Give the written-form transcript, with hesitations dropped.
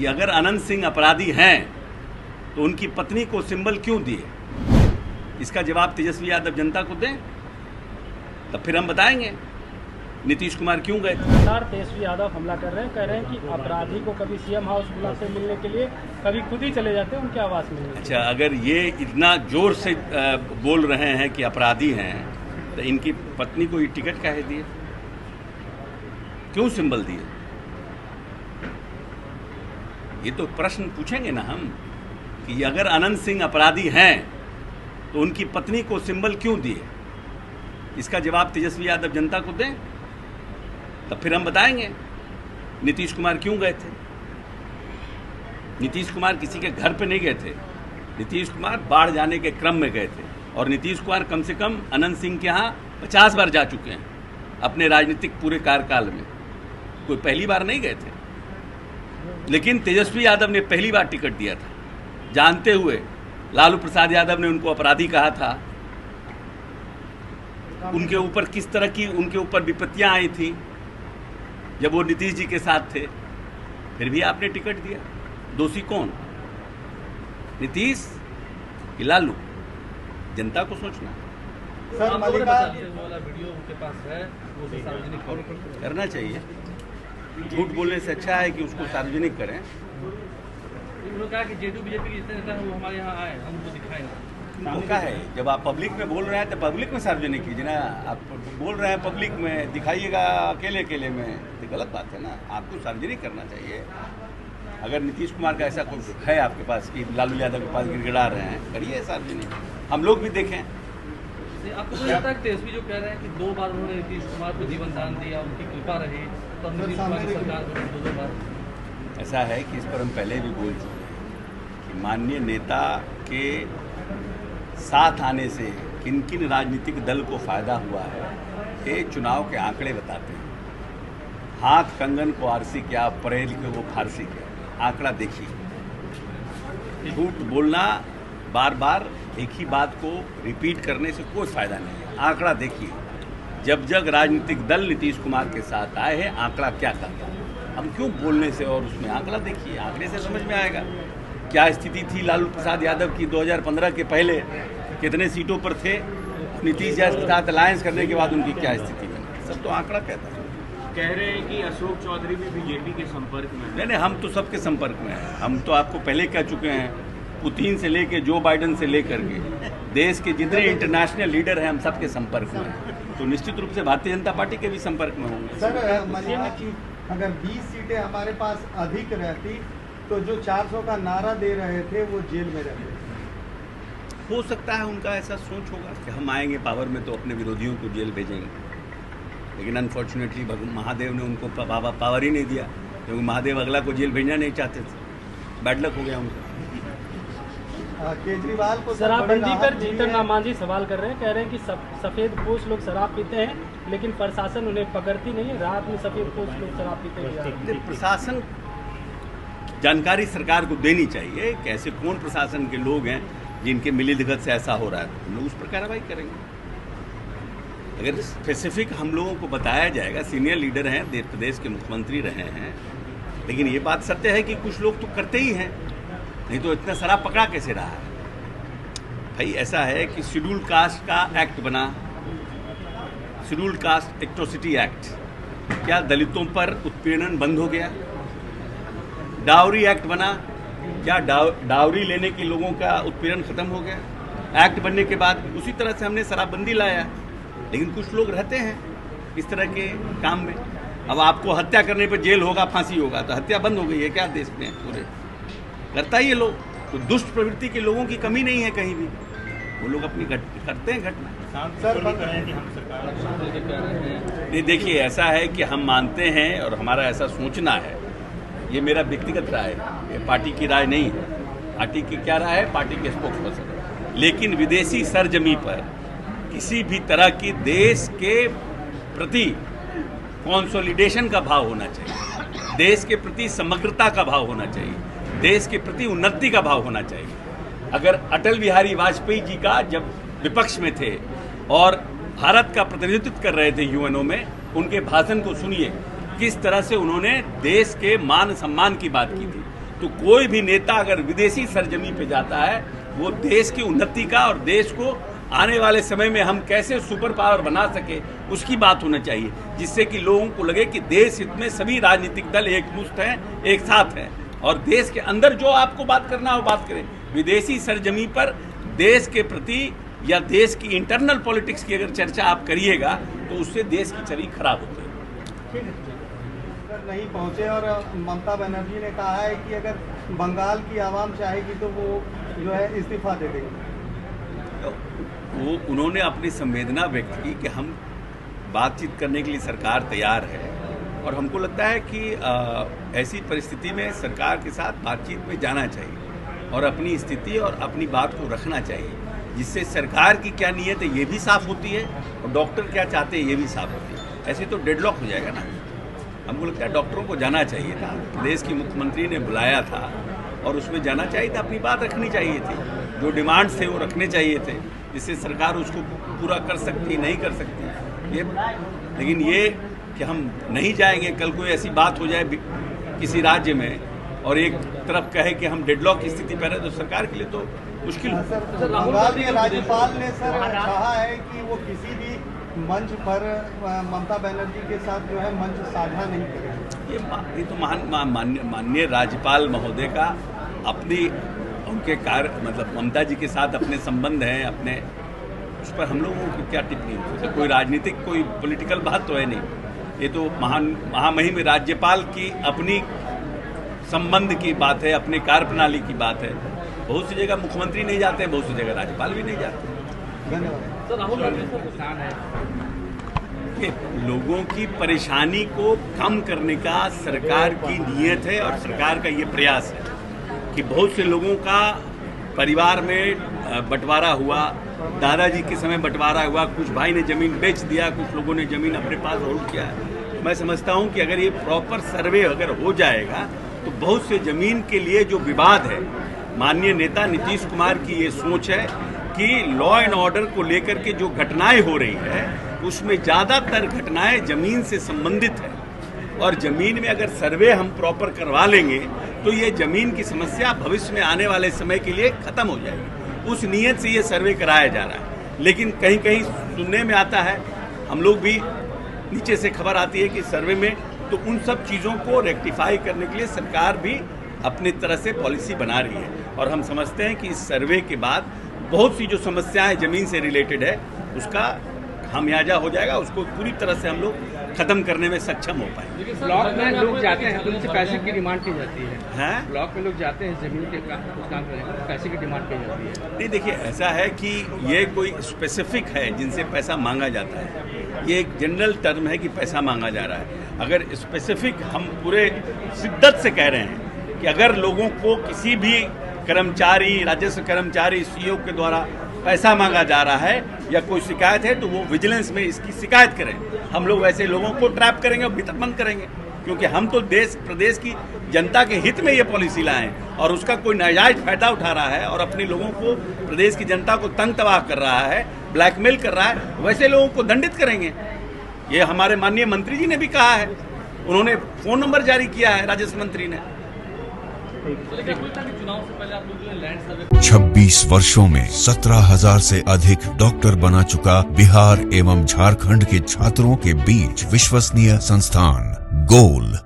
कि अगर अनंत सिंह अपराधी हैं तो उनकी पत्नी को सिंबल क्यों दिए, इसका जवाब तेजस्वी यादव जनता को दें, तब फिर हम बताएंगे नीतीश कुमार क्यों गए। लगातार तेजस्वी यादव हमला कर रहे हैं, कह रहे हैं कि अपराधी को कभी सीएम हाउस बुलाते मिलने के लिए, कभी खुद ही चले जाते हैं उनके आवास मिलने। अच्छा, अगर ये इतना जोर से बोल रहे हैं कि अपराधी हैं तो इनकी पत्नी को ये टिकट काहे दिए, क्यों सिंबल दिए? ये तो प्रश्न पूछेंगे ना हम कि अगर अनंत सिंह अपराधी हैं तो उनकी पत्नी को सिंबल क्यों दिए, इसका जवाब तेजस्वी यादव जनता को दें, तब फिर हम बताएंगे नीतीश कुमार क्यों गए थे। नीतीश कुमार किसी के घर पे नहीं गए थे, नीतीश कुमार बाढ़ जाने के क्रम में गए थे। और नीतीश कुमार कम से कम अनंत सिंह के यहाँ 50 बार जा चुके हैं अपने राजनीतिक पूरे कार्यकाल में, कोई पहली बार नहीं गए थे। लेकिन तेजस्वी यादव ने पहली बार टिकट दिया था, जानते हुए लालू प्रसाद यादव ने उनको अपराधी कहा था, उनके ऊपर किस तरह की उनके ऊपर विपत्तियां आई थी जब वो नीतीश जी के साथ थे, फिर भी आपने टिकट दिया। दोषी कौन, नीतीश कि लालू? जनता को सोचना। सर, मलिका वीडियो उनके पास है, वो सार्वजनिक करना चाहिए। झूठ बोलने से अच्छा है कि उसको सार्वजनिक करें। उन्होंने कहा कि जेडीयू बीजेपी के जितने नेता हैं वो हमारे यहाँ आए, हम उनको दिखाएंगे। मौका है, जब आप पब्लिक में बोल रहे हैं तो पब्लिक में सार्वजनिक कीजिए ना। आप बोल रहे हैं पब्लिक में, दिखाइएगा अकेले अकेले में, तो गलत बात है ना। आपको सार्वजनिक करना चाहिए। अगर नीतीश कुमार का ऐसा कुछ है आपके पास कि लालू यादव के पास गिड़गिड़ा रहे हैं, करिए सार्वजनिक, हम लोग भी देखें। आपको तो लगता है कि तेजस्वी जो कह रहे हैं कि 2 बार उन्होंने नीतीश कुमार को जीवन दान दिया, उनकी कृपा रही, तब नीतीश कुमार की सरकार बनी 2 बार। ऐसा है कि इस पर हम पहले भी बोल चुके हैं कि माननीय नेता के साथ आने से किन किन राजनीतिक दल को फायदा हुआ है, ये चुनाव के आंकड़े बताते हैं। हाथ कंगन को आरसी क्या, परेल के वो फारसी क्या, आंकड़ा देखिए। झूठ बोलना, बार बार एक ही बात को रिपीट करने से कोई फायदा नहीं है। आंकड़ा देखिए, जब जब राजनीतिक दल नीतीश कुमार के साथ आए हैं, आंकड़ा क्या कहता है। हम क्यों बोलने से, और उसमें आंकड़ा देखिए, आंकड़े से समझ में आएगा क्या स्थिति थी लालू प्रसाद यादव की 2015 के पहले, कितने सीटों पर थे, नीतीश जी के साथ अलायंस करने के बाद उनकी क्या स्थिति बनी, सब तो आंकड़ा कहता है। कह रहे हैं कि अशोक चौधरी भी बीजेपी के संपर्क में है। नहीं, हम तो सबके संपर्क में हैं। हम तो आपको पहले कह चुके हैं, पुतिन से लेके जो बाइडन से लेकर के देश के जितने इंटरनेशनल लीडर हैं, हम सबके संपर्क में हैं। तो निश्चित रूप से भारतीय जनता पार्टी के भी संपर्क में होंगे। सर, मलिका की अगर 20 सीटें हमारे पास अधिक रहती तो जो 400 का नारा दे रहे थे वो जेल में रहते। हो सकता है उनका ऐसा सोच होगा कि हम आएंगे पावर में तो अपने विरोधियों को जेल भेजेंगे, लेकिन अनफॉर्चुनेटली महादेव ने उनको पावर ही नहीं दिया, क्योंकि महादेव अगला को जेल भेजना नहीं चाहते थे। बैड लक हो गया उनका। केजरीवाल को शराबबंदी पर जीतन राम मांझी सवाल कर रहे हैं, कह रहे हैं कि सफेद पोश लोग शराब पीते हैं लेकिन प्रशासन उन्हें पकड़ती नहीं है। रात में सफेद पोश लोग शराब पीते हैं। प्रशासन जानकारी सरकार को देनी चाहिए कि ऐसे कौन प्रशासन के लोग हैं जिनके मिलीभगत से ऐसा हो रहा है, हम लोग उस पर कार्रवाई करेंगे। अगर स्पेसिफिक हम लोगों को बताया जाएगा, सीनियर लीडर हैं, प्रदेश के मुख्यमंत्री रहे हैं, लेकिन ये बात सत्य है कि कुछ लोग तो करते ही हैं, नहीं तो इतना शराब पकड़ा कैसे रहा है। भाई ऐसा है कि शेड्यूल्ड कास्ट का एक्ट बना, शेड्यूल्ड कास्ट एट्रोसिटी एक्ट, क्या दलितों पर उत्पीड़न बंद हो गया? डाउरी एक्ट बना, क्या डाउरी लेने के लोगों का उत्पीड़न खत्म हो गया? एक्ट बनने के बाद उसी तरह से हमने शराबबंदी लाया, लेकिन कुछ लोग रहते हैं इस तरह के काम में। अब आपको हत्या करने पर जेल होगा, फांसी होगा, तो हत्या बंद हो गई है क्या देश में? पूरे करता ही ये लोग, तो दुष्ट प्रवृत्ति के लोगों की कमी नहीं है कहीं भी, वो लोग अपनी करते हैं घटना। नहीं, देखिए ऐसा है कि हम मानते हैं और हमारा ऐसा सोचना है, ये मेरा व्यक्तिगत राय है, ये पार्टी की राय नहीं है। पार्टी की क्या राय है? पार्टी के स्पोक्स पर्सन। लेकिन विदेशी सरजमी पर किसी भी तरह की देश के प्रति कंसोलिडेशन का भाव होना चाहिए, देश के प्रति समग्रता का भाव होना चाहिए, देश के प्रति उन्नति का भाव होना चाहिए। अगर अटल बिहारी वाजपेयी जी का जब विपक्ष में थे और भारत का प्रतिनिधित्व कर रहे थे यूएनओ में, उनके भाषण को सुनिए, किस तरह से उन्होंने देश के मान सम्मान की बात की थी। तो कोई भी नेता अगर विदेशी सरजमी पे जाता है, वो देश की उन्नति का और देश को आने वाले समय में हम कैसे सुपर पावर बना सके उसकी बात होना चाहिए, जिससे कि लोगों को लगे कि देश हित में सभी राजनीतिक दल एकमुश्त हैं, एक साथ हैं और देश के अंदर जो आपको बात करना हो बात करें। विदेशी सरजमी पर देश के प्रति या देश की इंटरनल पॉलिटिक्स की अगर चर्चा आप करिएगा तो उससे देश की छवि खराब होती है। नहीं पहुंचे और ममता बनर्जी ने कहा है कि अगर बंगाल की आवाम चाहेगी तो वो जो है इस्तीफा दे देगी। वो उन्होंने अपनी संवेदना व्यक्त की कि हम बातचीत करने के लिए सरकार तैयार है और हमको लगता है कि ऐसी परिस्थिति में सरकार के साथ बातचीत में जाना चाहिए और अपनी स्थिति और अपनी बात को रखना चाहिए, जिससे सरकार की क्या नीयत है ये भी साफ होती है और डॉक्टर क्या चाहते हैं ये भी साफ होती है। ऐसे तो डेडलॉक हो जाएगा ना। हमको लगता है डॉक्टरों को जाना चाहिए था, प्रदेश की मुख्यमंत्री ने बुलाया था और उसमें जाना चाहिए था, अपनी बात रखनी चाहिए थी, जो डिमांड्स थे वो रखने चाहिए थे, जिससे सरकार उसको पूरा कर सकती नहीं कर सकती ये। लेकिन ये कि हम नहीं जाएंगे, कल कोई ऐसी बात हो जाए किसी राज्य में और एक तरफ कहे कि हम डेडलॉक की स्थिति पर है तो सरकार के लिए तो मुश्किल हो। बंगाल के राज्यपाल ने सर कहा है कि वो किसी भी मंच पर ममता बनर्जी के साथ जो है मंच साझा नहीं करेंगे। ये तो माननीय राज्यपाल महोदय का अपनी उनके कार्य मतलब ममता जी के साथ अपने संबंध हैं, अपने उस पर हम लोगों की क्या टिप्पणी हो सकती है? कोई राजनीतिक कोई पॉलिटिकल बात तो है नहीं। ये तो महामहिम राज्यपाल की अपनी संबंध की बात है, अपने कार्यप्रणाली की बात है। बहुत सी जगह मुख्यमंत्री नहीं जाते, बहुत सी जगह राज्यपाल भी नहीं जाते। धन्यवाद। सर राहुल गांधी तो किसान है, लोगों की परेशानी को कम करने का सरकार की नीयत है और सरकार का ये प्रयास है कि बहुत से लोगों का परिवार में बंटवारा हुआ, दादाजी के समय बंटवारा हुआ, कुछ भाई ने ज़मीन बेच दिया, कुछ लोगों ने ज़मीन अपने पास होल्ड किया। मैं समझता हूँ कि अगर ये प्रॉपर सर्वे अगर हो जाएगा तो बहुत से ज़मीन के लिए जो विवाद है, माननीय नेता नीतीश कुमार की ये सोच है कि लॉ एंड ऑर्डर को लेकर के जो घटनाएं हो रही है उसमें ज़्यादातर घटनाएं ज़मीन से संबंधित है और ज़मीन में अगर सर्वे हम प्रॉपर करवा लेंगे तो ये ज़मीन की समस्या भविष्य में आने वाले समय के लिए ख़त्म हो जाएगी। उस नीयत से ये सर्वे कराया जा रहा है। लेकिन कहीं कहीं सुनने में आता है, हम लोग भी नीचे से खबर आती है कि सर्वे में, तो उन सब चीज़ों को रेक्टिफाई करने के लिए सरकार भी अपनी तरह से पॉलिसी बना रही है और हम समझते हैं कि इस सर्वे के बाद बहुत सी जो समस्याएं ज़मीन से रिलेटेड है उसका खामियाजा हो जाएगा, उसको पूरी तरह से हम लोग खत्म करने में सक्षम हो पाएंगे। ब्लॉक में लोग जाते हैं तो उनसे पैसे की डिमांड की जाती है। हैं? ब्लॉक में लोग जाते हैं जमीन के काम करने, पैसे की डिमांड की जाती है। नहीं, देखिए ऐसा है कि ये कोई स्पेसिफिक है जिनसे पैसा मांगा जाता है, ये एक जनरल टर्म है कि पैसा मांगा जा रहा है। अगर स्पेसिफिक हम पूरे शिद्दत से कह रहे हैं कि अगर लोगों को किसी भी कर्मचारी, राजस्व कर्मचारी, सीईओ के द्वारा पैसा मांगा जा रहा है या कोई शिकायत है तो वो विजिलेंस में इसकी शिकायत करें। हम लोग वैसे लोगों को ट्रैप करेंगे और भीतर बंद करेंगे, क्योंकि हम तो देश प्रदेश की जनता के हित में ये पॉलिसी लाए हैं और उसका कोई नाजायज फायदा उठा रहा है और अपने लोगों को, प्रदेश की जनता को तंग तबाह कर रहा है, ब्लैकमेल कर रहा है, वैसे लोगों को दंडित करेंगे। ये हमारे माननीय मंत्री जी ने भी कहा है, उन्होंने फ़ोन नंबर जारी किया है राजस्व मंत्री ने। 26 वर्षों में 17,000 से अधिक डॉक्टर बना चुका बिहार एवं झारखंड के छात्रों के बीच विश्वसनीय संस्थान गोल